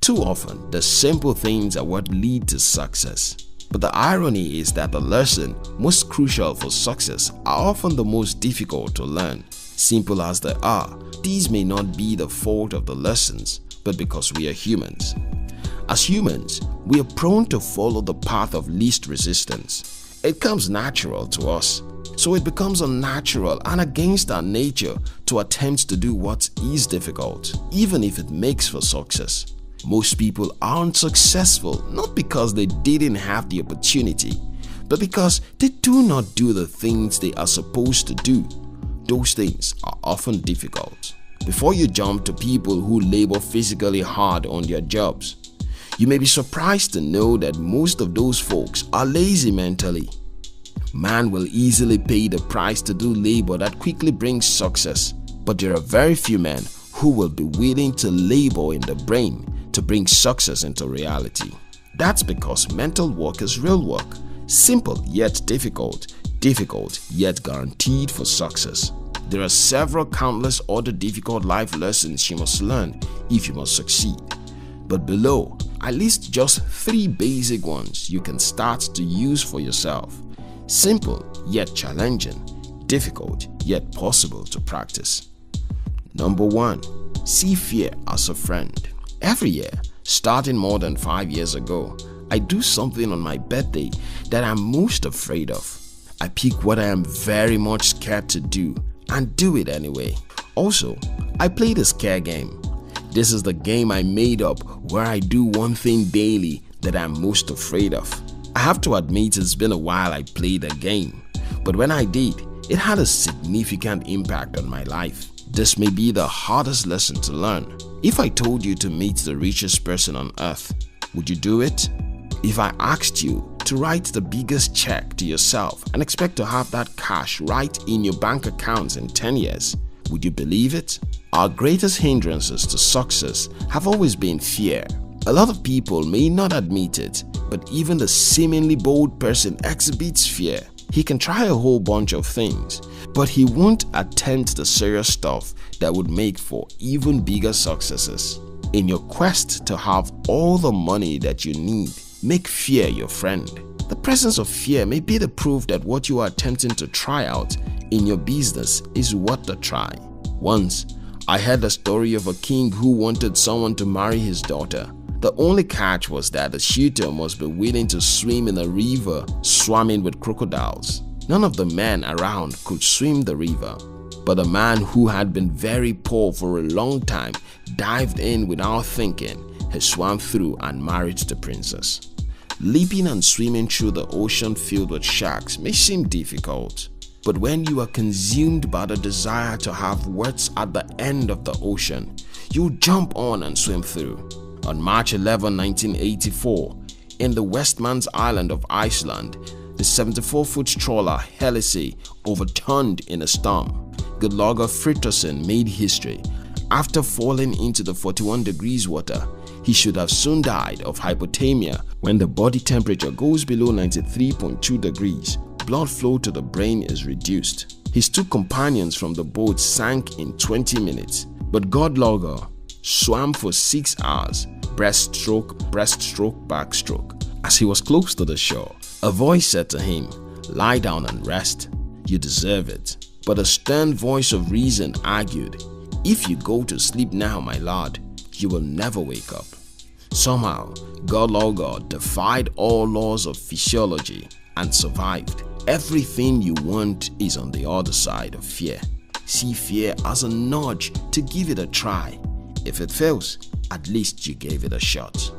Too often, the simple things are what lead to success. But the irony is that the lesson most crucial for success are often the most difficult to learn. Simple as they are, these may not be the fault of the lessons, but because we are humans. As humans, we are prone to follow the path of least resistance. It comes natural to us, so it becomes unnatural and against our nature to attempt to do what is difficult, even if it makes for success. Most people aren't successful not because they didn't have the opportunity, but because they do not do the things they are supposed to do. Those things are often difficult. Before you jump to people who labor physically hard on their jobs, you may be surprised to know that most of those folks are lazy mentally. Man will easily pay the price to do labor that quickly brings success, but there are very few men who will be willing to labor in the brain to bring success into reality. That's because mental work is real work, simple yet difficult, difficult yet guaranteed for success. There are several countless other difficult life lessons you must learn if you must succeed. But below, I list just 3 basic ones you can start to use for yourself. Simple yet challenging, difficult yet possible to practice. Number 1. See fear as a friend. Every year, starting more than 5 years ago, I do something on my birthday that I'm most afraid of. I pick what I am very much scared to do and do it anyway. Also, I play the scare game. This is the game I made up where I do one thing daily that I'm most afraid of. I have to admit it's been a while I played the game, but when I did, it had a significant impact on my life. This may be the hardest lesson to learn. If I told you to meet the richest person on earth, would you do it? If I asked you to write the biggest check to yourself and expect to have that cash right in your bank accounts in 10 years, would you believe it? Our greatest hindrances to success have always been fear. A lot of people may not admit it, but even the seemingly bold person exhibits fear. He can try a whole bunch of things, but he won't attempt the serious stuff that would make for even bigger successes. In your quest to have all the money that you need, make fear your friend. The presence of fear may be the proof that what you are attempting to try out in your business is worth the try. Once, I heard the story of a king who wanted someone to marry his daughter. The only catch was that the suitor must be willing to swim in a river swarming with crocodiles. None of the men around could swim the river, but the man who had been very poor for a long time dived in without thinking. He swam through and married the princess. Leaping and swimming through the ocean filled with sharks may seem difficult, but when you are consumed by the desire to have words at the end of the ocean, you jump on and swim through. On March 11, 1984, in the Westmans Island of Iceland, the 74-foot trawler Hellesay overturned in a storm. Guðlaugur Friðriksson made history. After falling into the 41 degrees water, he should have soon died of hypothermia. When the body temperature goes below 93.2 degrees, blood flow to the brain is reduced. His 2 companions from the boat sank in 20 minutes, but Guðlaugur swam for 6 hours, breaststroke, breaststroke, backstroke. As he was close to the shore, a voice said to him, "Lie down and rest. You deserve it." But a stern voice of reason argued, "If you go to sleep now, my lord, you will never wake up." Somehow, Guðlaugur defied all laws of physiology and survived. Everything you want is on the other side of fear. See fear as a nudge to give it a try. If it fails, at least you gave it a shot.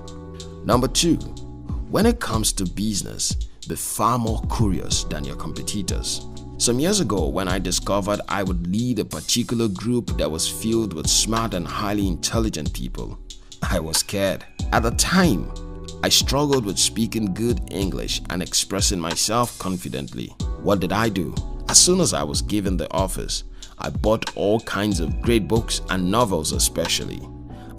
Number 2. When it comes to business, be far more curious than your competitors. Some years ago, when I discovered I would lead a particular group that was filled with smart and highly intelligent people, I was scared. At the time, I struggled with speaking good English and expressing myself confidently. What did I do? As soon as I was given the office, I bought all kinds of great books and novels especially.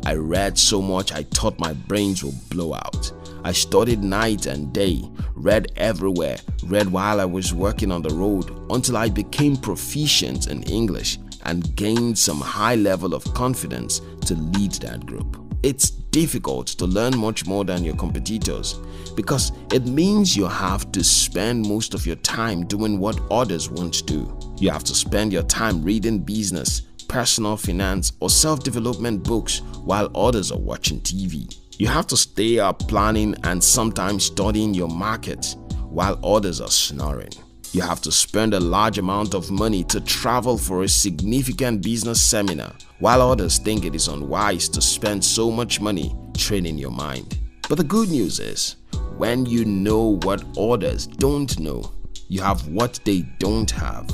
I read so much I thought my brains would blow out. I studied night and day, read everywhere, read while I was working on the road until I became proficient in English and gained some high level of confidence to lead that group. It's difficult to learn much more than your competitors because it means you have to spend most of your time doing what others won't do. You have to spend your time reading business, personal finance, or self-development books while others are watching TV. You have to stay up planning and sometimes studying your market while others are snoring. You have to spend a large amount of money to travel for a significant business seminar while others think it is unwise to spend so much money training your mind. But the good news is, when you know what others don't know, you have what they don't have.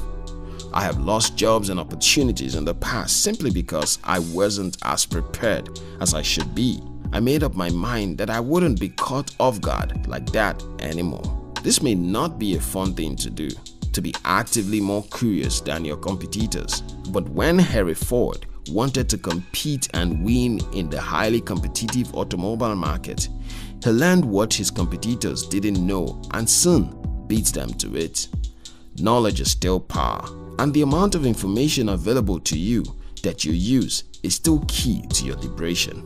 I have lost jobs and opportunities in the past simply because I wasn't as prepared as I should be. I made up my mind that I wouldn't be caught off guard like that anymore. This may not be a fun thing to do, to be actively more curious than your competitors. But when Henry Ford wanted to compete and win in the highly competitive automobile market, he learned what his competitors didn't know and soon beat them to it. Knowledge is still power, and the amount of information available to you that you use is still key to your liberation.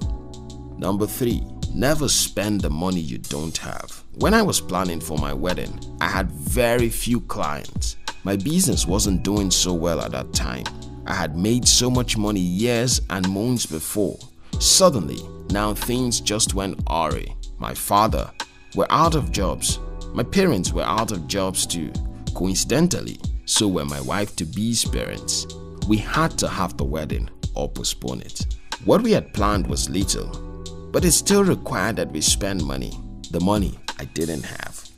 Number 3. Never spend the money you don't have. When I was planning for my wedding, I had very few clients. My business wasn't doing so well at that time. I had made so much money years and months before. Suddenly, now things just went awry. My father were out of jobs. My parents were out of jobs too. Coincidentally, so were my wife-to-be's parents. We had to have the wedding or postpone it. What we had planned was little, but it still required that we spend money. The money I didn't have.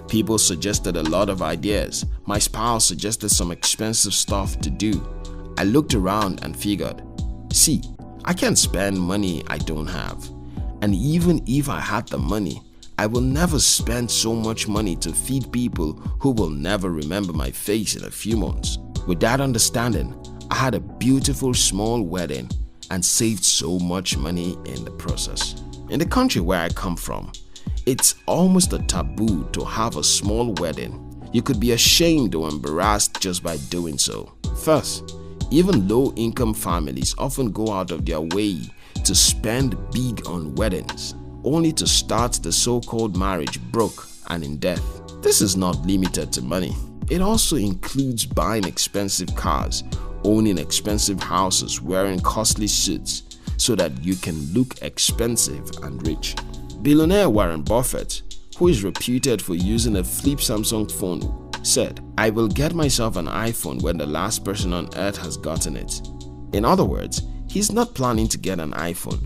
People suggested a lot of ideas. My spouse suggested some expensive stuff to do. I looked around and figured, see, I can't spend money I don't have. And even if I had the money, I will never spend so much money to feed people who will never remember my face in a few months. With that understanding, I had a beautiful small wedding and saved so much money in the process. In the country where I come from, it's almost a taboo to have a small wedding. You could be ashamed or embarrassed just by doing so. First, even low-income families often go out of their way to spend big on weddings, only to start the so-called marriage broke and in debt. This is not limited to money. It also includes buying expensive cars, owning expensive houses, wearing costly suits so that you can look expensive and rich. Billionaire Warren Buffett, who is reputed for using a flip Samsung phone, said, "I will get myself an iPhone when the last person on earth has gotten it." In other words, he's not planning to get an iPhone,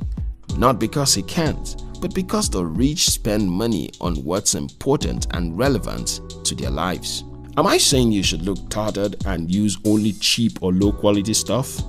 not because he can't, but because the rich spend money on what's important and relevant to their lives. Am I saying you should look tattered and use only cheap or low quality stuff?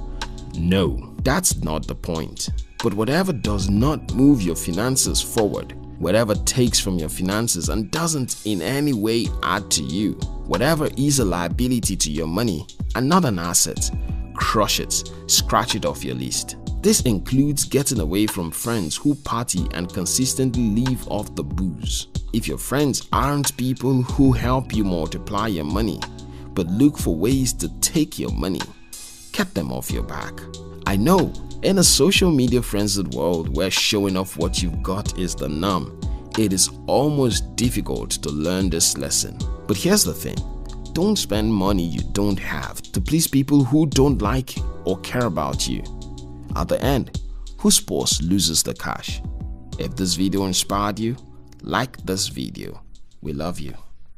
No, that's not the point. But whatever does not move your finances forward, whatever takes from your finances and doesn't in any way add to you, whatever is a liability to your money and not an asset, crush it, scratch it off your list. This includes getting away from friends who party and consistently live off the booze. If your friends aren't people who help you multiply your money, but look for ways to take your money, get them off your back. I know, in a social media frenzied world where showing off what you've got is the norm, it is almost difficult to learn this lesson. But here's the thing, don't spend money you don't have to please people who don't like or care about you. At the end, whose purse loses the cash? If this video inspired you, like this video. We love you.